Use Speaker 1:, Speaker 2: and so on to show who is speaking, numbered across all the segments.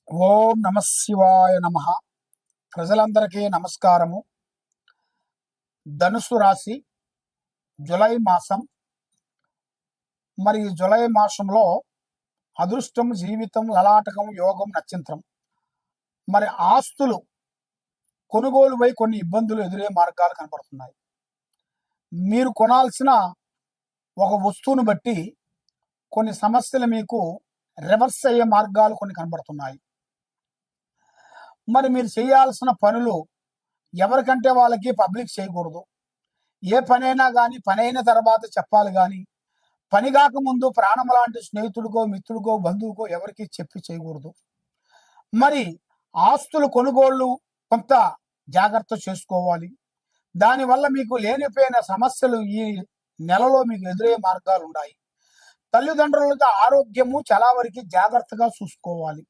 Speaker 1: ఓం నమ శివాయ నమ. ప్రజలందరికీ నమస్కారము. ధనుసు రాశి జులై మాసం. మరి జులై మాసంలో అదృష్టం, జీవితం, లలాటకం, యోగం, నక్షత్రం. మరి ఆస్తులు కొనుగోలుపై కొన్ని ఇబ్బందులు ఎదురే మార్గాలు కనపడుతున్నాయి. మీరు కొనాల్సిన ఒక వస్తువును బట్టి కొన్ని సమస్యలు మీకు రివర్స్ అయ్యే మార్గాలు కొన్ని కనబడుతున్నాయి. మరి మీరు చేయాల్సిన పనులు ఎవరికంటే వాళ్ళకి పబ్లిక్ చేయకూడదు. ఏ పనైనా కానీ పని అయిన తర్వాత చెప్పాలి, కానీ పని కాకముందు ప్రాణం లాంటి స్నేహితుడికో, మిత్రుడికో, బంధువుకో ఎవరికి చెప్పి చేయకూడదు. మరి ఆస్తులు కొనుగోళ్లు కొంత జాగ్రత్త చేసుకోవాలి. దానివల్ల మీకు లేనిపోయిన సమస్యలు ఈ నెలలో మీకు ఎదురయ్యే మార్గాలు ఉన్నాయి. తల్లిదండ్రులతో ఆరోగ్యము చాలా వరకు జాగ్రత్తగా చూసుకోవాలి.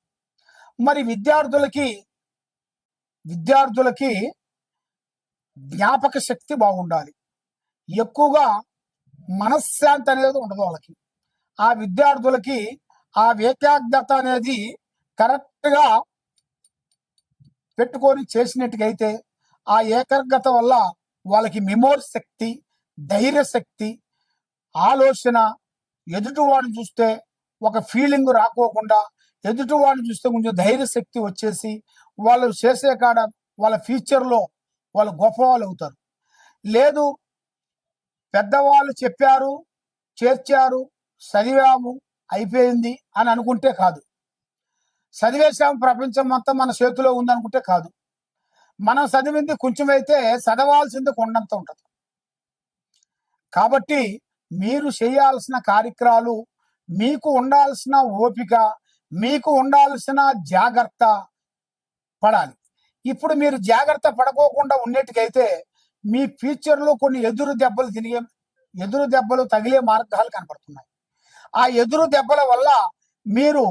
Speaker 1: మరి విద్యార్థులకి జ్ఞాపక శక్తి బాగుండాలి. ఎక్కువగా మనశ్శాంతి అనేది ఉండదు వాళ్ళకి. ఆ విద్యార్థులకి ఆ ఏకాగ్రత అనేది కరెక్ట్గా పెట్టుకొని చేసినట్టుగైతే ఆ ఏకాగ్రత వల్ల వాళ్ళకి మెమోరీ శక్తి, ధైర్య శక్తి, ఆలోచన, ఎదుటివాడిని చూస్తే ఒక ఫీలింగ్ రాకోకుండా ఎదుటివాడిని చూస్తే కొంచెం ధైర్య శక్తి వచ్చేసి వాళ్ళు చేసే కాడ వాళ్ళ ఫ్యూచర్లో వాళ్ళు గొప్పవాళ్ళు అవుతారు. లేదు, పెద్దవాళ్ళు చెప్పారు, చేర్చారు, చదివాము, అయిపోయింది అని అనుకుంటే కాదు. చదివేశాము, ప్రపంచం మొత్తం మన చేతిలో ఉందనుకుంటే కాదు. మనం చదివింది కొంచెం అయితే చదవాల్సింది కొండంత ఉంటుంది. కాబట్టి మీరు చేయాల్సిన కార్యక్రమాలు, మీకు ఉండాల్సిన ఓపిక, మీకు ఉండాల్సిన జాగ్రత్త పడాలి. ఇప్పుడు మీరు జాగ్రత్త పడుకోకుండా ఉండేట్టుకైతే మీ ఫ్యూచర్లో కొన్ని ఎదురు దెబ్బలు తగిలే మార్గాలు కనపడుతున్నాయి. ఆ ఎదురు దెబ్బల వల్ల మీరు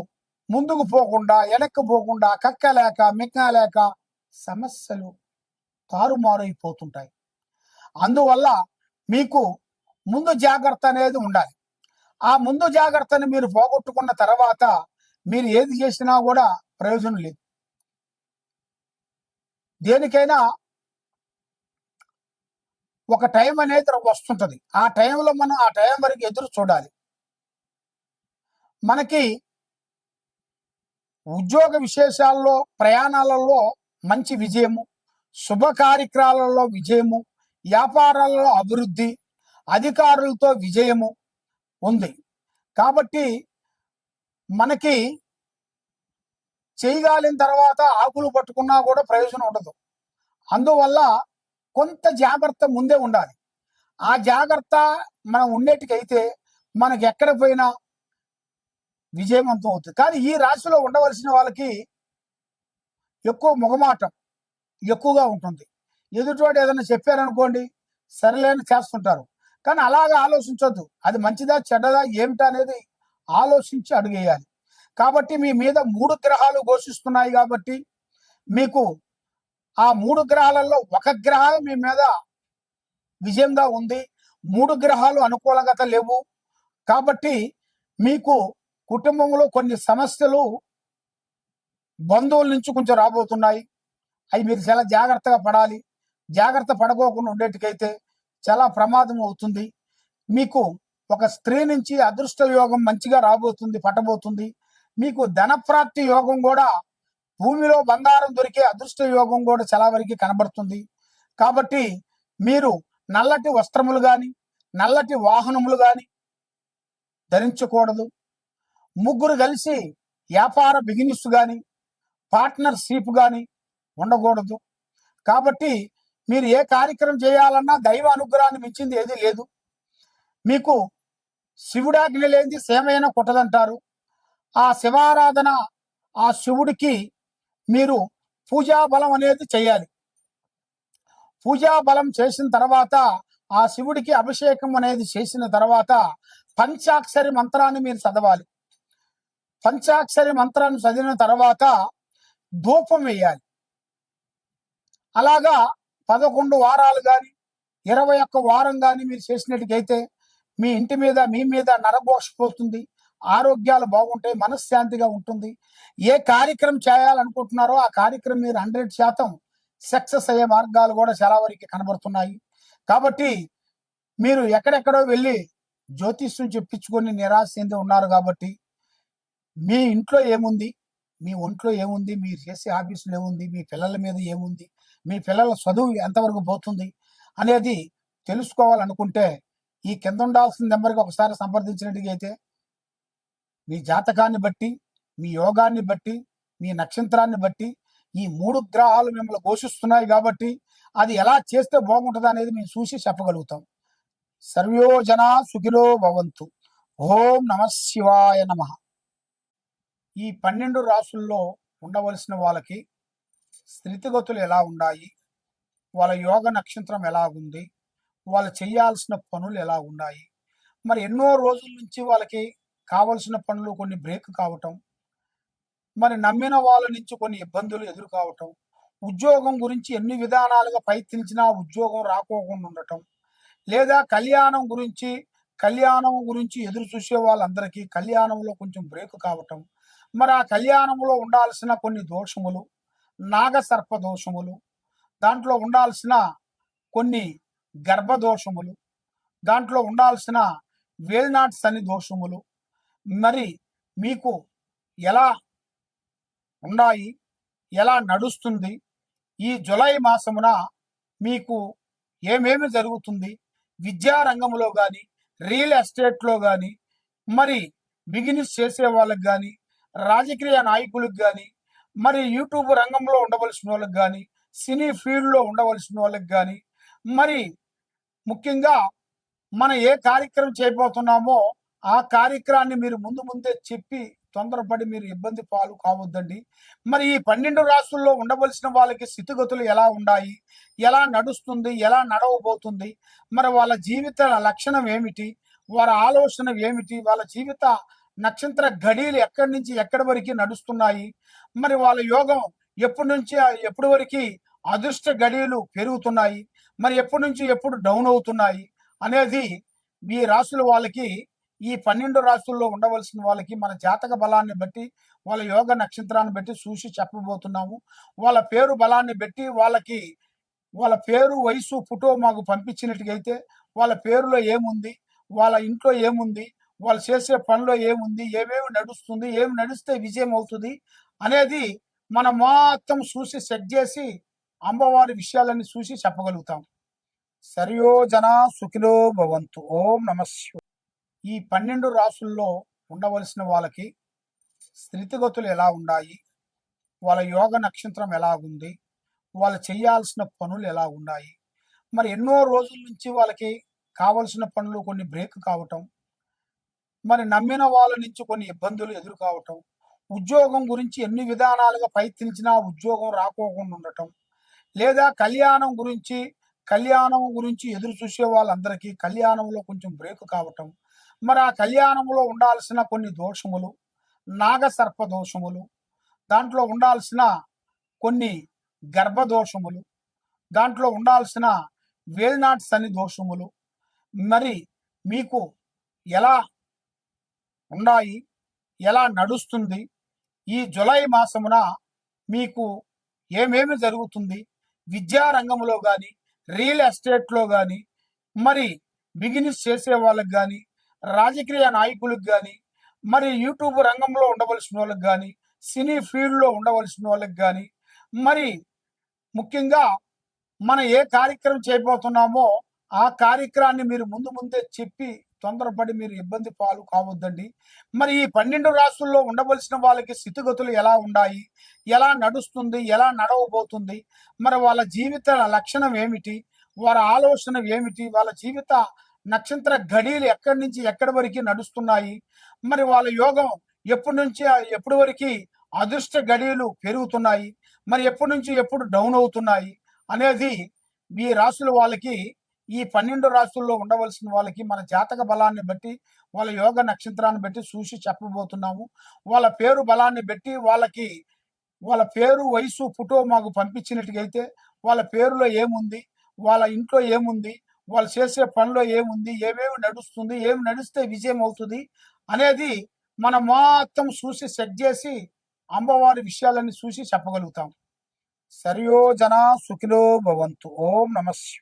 Speaker 1: ముందుకు పోకుండా, వెనక్కి పోకుండా, కక్కలేక మిక్కలేక సమస్యలు తారుమారైపోతుంటాయి. అందువల్ల మీకు ముందు జాగ్రత్త అనేది ఉండాలి. ఆ ముందు జాగ్రత్తని మీరు పోగొట్టుకున్న తర్వాత మీరు ఏది చేసినా కూడా ప్రయోజనం లేదు. దేనికైనా ఒక టైం అనేది వస్తుంటది. ఆ టైంలో మనం ఆ టైం వరకు ఎదురు చూడాలి. మనకి ఉద్యోగ విశేషాల్లో, ప్రయాణాలలో మంచి విజయము, శుభ కార్యక్రమాలలో విజయము, వ్యాపారాలలో అభివృద్ధి, అధికారులతో విజయము ఉంది. కాబట్టి మనకి చేయగాలిన తర్వాత ఆకులు పట్టుకున్నా కూడా ప్రయోజనం ఉండదు. అందువల్ల కొంత జాగ్రత్త ముందే ఉండాలి. ఆ జాగ్రత్త మనం ఉండేటికైతే మనకి ఎక్కడ పోయినా విజయవంతం అవుతుంది. కానీ ఈ రాశిలో ఉండవలసిన వాళ్ళకి ఎక్కువ మొగమాటం ఎక్కువగా ఉంటుంది. ఎదుటివాడు ఏదైనా చెప్పారనుకోండి, సరిలేని చేస్తుంటారు. కానీ అలాగా ఆలోచించొద్దు. అది మంచిదా చెడ్డదా ఏమిటా అనేది ఆలోచించి అడుగేయాలి. కాబట్టి మీ మీద 3 గ్రహాలు ఘోషిస్తున్నాయి. కాబట్టి మీకు ఆ 3 గ్రహాలలో ఒక గ్రహం మీ మీద విజయంగా ఉంది, 3 గ్రహాలు అనుకూలంగా లేవు. కాబట్టి మీకు కుటుంబంలో కొన్ని సమస్యలు బంధువుల నుంచి కొంచెం రాబోతున్నాయి. అవి మీరు చాలా జాగ్రత్తగా పడాలి. జాగ్రత్త పడుకోకుండా ఉండేటికైతే చాలా ప్రమాదం అవుతుంది. మీకు ఒక స్త్రీ నుంచి అదృష్ట యోగం మంచిగా పట్టబోతుంది. మీకు ధనప్రాప్తి యోగం కూడా, భూమిలో బంగారం దొరికే అదృష్ట యోగం కూడా చాలా వరకు కనబడుతుంది. కాబట్టి మీరు నల్లటి వస్త్రములు కానీ, నల్లటి వాహనములు కానీ ధరించకూడదు. ముగ్గురు కలిసి వ్యాపార బిజినెస్ కానీ, పార్ట్నర్షిప్ కానీ ఉండకూడదు. కాబట్టి మీరు ఏ కార్యక్రమం చేయాలన్నా దైవ అనుగ్రహాన్ని మించింది ఏదీ లేదు. మీకు శివుడాజ్ఞ లేనిది సేమైనా కొట్టదంటారు. ఆ శివారాధన, ఆ శివుడికి మీరు పూజా బలం అనేది చేయాలి. పూజా బలం చేసిన తర్వాత ఆ శివుడికి అభిషేకం అనేది చేసిన తర్వాత పంచాక్షరి మంత్రాన్ని మీరు చదవాలి. పంచాక్షరి మంత్రాన్ని చదివిన తర్వాత ధూపం వేయాలి. అలాగా 11 వారాలు కానీ, 21 వారం కానీ మీరు చేసినట్టుకైతే మీ మీద నరఘోష పోతుంది. ఆరోగ్యాలు బాగుంటాయి, మనశ్శాంతిగా ఉంటుంది. ఏ కార్యక్రమం చేయాలనుకుంటున్నారో ఆ కార్యక్రమం మీరు 100% సక్సెస్ అయ్యే మార్గాలు కూడా చాలా వరకు కనబడుతున్నాయి. కాబట్టి మీరు ఎక్కడెక్కడో వెళ్ళి జ్యోతిష్యం చెప్పించుకొని నిరాశ చెంది ఉన్నారు కాబట్టి, మీ ఇంట్లో ఏముంది, మీ ఒంట్లో ఏముంది, మీరు చేసే ఆఫీసులో ఏముంది, మీ పిల్లల మీద ఏముంది, మీ పిల్లల చదువు ఎంతవరకు పోతుంది అనేది తెలుసుకోవాలనుకుంటే ఈ కింద ఉండాల్సిన నెంబర్కి ఒకసారి సంప్రదించినట్టుగైతే మీ జాతకాన్ని బట్టి, మీ యోగాన్ని బట్టి, మీ నక్షత్రాన్ని బట్టి ఈ 3 గ్రహాలు మిమ్మల్ని ఘోషిస్తున్నాయి కాబట్టి అది ఎలా చేస్తే బాగుంటుంది అనేది మేము చూసి చెప్పగలుగుతాం. సర్వో జనా సుఖినో భవంతు. ఓం నమ శివాయ నమ. ఈ 12 రాసుల్లో ఉండవలసిన వాళ్ళకి స్థితిగతులు ఎలా ఉన్నాయి, వాళ్ళ యోగ నక్షత్రం ఎలా ఉంది, వాళ్ళు చేయాల్సిన పనులు ఎలా ఉన్నాయి, మరి ఎన్నో రోజుల నుంచి వాళ్ళకి కావలసిన పనులు కొన్ని బ్రేక్ కావటం, మరి నమ్మిన వాళ్ళ నుంచి కొన్ని ఇబ్బందులు ఎదురు కావటం, ఉద్యోగం గురించి ఎన్ని విధానాలుగా ప్రయత్నించినా ఉద్యోగం రాకోకుండా ఉండటం, లేదా కళ్యాణం గురించి ఎదురు చూసే వాళ్ళందరికీ కళ్యాణంలో కొంచెం బ్రేక్ కావటం, మరి ఆ కళ్యాణంలో ఉండాల్సిన కొన్ని దోషములు, నాగసర్ప దోషములు, దాంట్లో ఉండాల్సిన కొన్ని గర్భదోషములు, దాంట్లో ఉండాల్సిన వేల్నాట్ శని దోషములు మరి మీకు ఎలా ఉన్నాయి, ఎలా నడుస్తుంది, ఈ జులై మాసమున మీకు ఏమేమి జరుగుతుంది, విద్యా రంగంలో కానీ, రియల్ ఎస్టేట్లో కానీ, మరి బిజినెస్ చేసే వాళ్ళకి కానీ, రాజకీయ నాయకులకు కానీ, మరి యూట్యూబ్ రంగంలో ఉండవలసిన వాళ్ళకి కానీ, సినీ ఫీల్డ్లో ఉండవలసిన వాళ్ళకి కానీ, మరి ముఖ్యంగా మనం ఏ కార్యక్రమం చేయబోతున్నామో ఆ కార్యక్రమాన్ని మీరు ముందే చెప్పి తొందరపడి మీరు ఇబ్బంది పాలు కావద్దండి. మరి ఈ 12 రాసుల్లో ఉండవలసిన వాళ్ళకి స్థితిగతులు ఎలా ఉన్నాయి, ఎలా నడుస్తుంది, ఎలా నడవబోతుంది, మరి వాళ్ళ జీవిత లక్షణం ఏమిటి, వారి ఆలోచన ఏమిటి, వాళ్ళ జీవిత నక్షత్ర గడియలు ఎక్కడి నుంచి ఎక్కడి వరకు నడుస్తున్నాయి, మరి వాళ్ళ యోగం ఎప్పటి నుంచి ఎప్పటి వరకు అదృష్ట గడియలు పెరుగుతున్నాయి, మరి ఎప్పటి నుంచి ఎప్పుడు డౌన్ అవుతున్నాయి అనేది ఈ రాసుల వాళ్ళకి, ఈ 12 రాసుల్లో ఉండవలసిన వాళ్ళకి మన జాతక బలాన్ని బట్టి, వాళ్ళ యోగ నక్షత్రాన్ని బట్టి చూసి చెప్పబోతున్నాము. వాళ్ళ పేరు బలాన్ని బట్టి వాళ్ళ పేరు, వయసు, ఫోటో మాకు పంపించినట్టుగైతే వాళ్ళ పేరులో ఏముంది, వాళ్ళ ఇంట్లో ఏముంది, వాళ్ళు చేసే పనిలో ఏముంది, ఏమేమి నడుస్తుంది, ఏమి నడిస్తే విజయం అవుతుంది అనేది మనం మొత్తం చూసి సెట్ చేసి అమ్మవారి విషయాలన్నీ చూసి చెప్పగలుగుతాం. సర్వో జనా సుఖినో భవంతు. ఓం నమ శివాయ. ఈ 12 రాసుల్లో ఉండవలసిన వాళ్ళకి స్థితిగతులు ఎలా ఉన్నాయి, వాళ్ళ యోగ నక్షత్రం ఎలా ఉంది, వాళ్ళు చేయాల్సిన పనులు ఎలా ఉన్నాయి, మరి ఎన్నో రోజుల నుంచి వాళ్ళకి కావలసిన పనులు కొన్ని బ్రేక్ కావటం, మరి నమ్మిన వాళ్ళ నుంచి కొన్ని ఇబ్బందులు ఎదురు కావటం, ఉద్యోగం గురించి ఎన్ని విధానాలుగా ప్రయత్నించినా ఉద్యోగం రాకోకుండా ఉండటం, లేదా కళ్యాణం గురించి ఎదురు చూసే వాళ్ళందరికీ కళ్యాణంలో కొంచెం బ్రేక్ కావటం, మరి ఆ కళ్యాణంలో ఉండాల్సిన కొన్ని దోషములు, నాగసర్ప దోషములు, దాంట్లో ఉండాల్సిన కొన్ని గర్భదోషములు, దాంట్లో ఉండాల్సిన వేల్నాట్ శని దోషములు మరి మీకు ఎలా ఉన్నాయి, ఎలా నడుస్తుంది, ఈ జులై మాసమున మీకు ఏమేమి జరుగుతుంది, విద్యా రంగంలో కానీ, రియల్ ఎస్టేట్లో కానీ, మరి బిజినెస్ చేసే వాళ్ళకి కానీ, రాజకీయ నాయకులకు కానీ, మరి యూట్యూబ్ రంగంలో ఉండవలసిన వాళ్ళకి కానీ, సినీ ఫీల్డ్లో ఉండవలసిన వాళ్ళకి కానీ, మరి ముఖ్యంగా మనం ఏ కార్యక్రమం చేయబోతున్నామో ఆ కార్యక్రమాన్ని మీరు ముందే చెప్పి తొందరపడి మీరు ఇబ్బంది పాలు కావద్దండి. మరి ఈ 12 రాసుల్లో ఉండవలసిన వాళ్ళకి స్థితిగతులు ఎలా ఉన్నాయి, ఎలా నడుస్తుంది, ఎలా నడవబోతుంది, మరి వాళ్ళ జీవిత లక్షణం ఏమిటి, వారి ఆలోచన ఏమిటి, వాళ్ళ జీవిత నక్షత్ర గడియలు ఎక్కడి నుంచి ఎక్కడి వరకు నడుస్తున్నాయి, మరి వాళ్ళ యోగం ఎప్పటి నుంచి ఎప్పటి వరకు అదృష్ట గడియలు పెరుగుతున్నాయి, మరి ఎప్పటి నుంచి ఎప్పుడు డౌన్ అవుతున్నాయి అనేది ఈ రాసుల వాళ్ళకి, ఈ 12 రాసుల్లో ఉండవలసిన వాళ్ళకి మన జాతక బలాన్ని బట్టి, వాళ్ళ యోగ నక్షత్రాన్ని బట్టి చూసి చెప్పబోతున్నాము. వాళ్ళ పేరు బలాన్ని బట్టి వాళ్ళ పేరు, వయసు, ఫోటో మాకు పంపించినట్టుగైతే వాళ్ళ పేరులో ఏముంది, వాళ్ళ ఇంట్లో ఏముంది, వాళ్ళు చేసే పనిలో ఏముంది, ఏమేమి నడుస్తుంది, ఏమి నడిస్తే విజయం అవుతుంది అనేది మనం మొత్తం చూసి సెట్ చేసి అమ్మవారి విషయాలన్నీ చూసి చెప్పగలుగుతాం. సరియో జన సుఖిలో భవంతు. ఓం నమః శివాయ.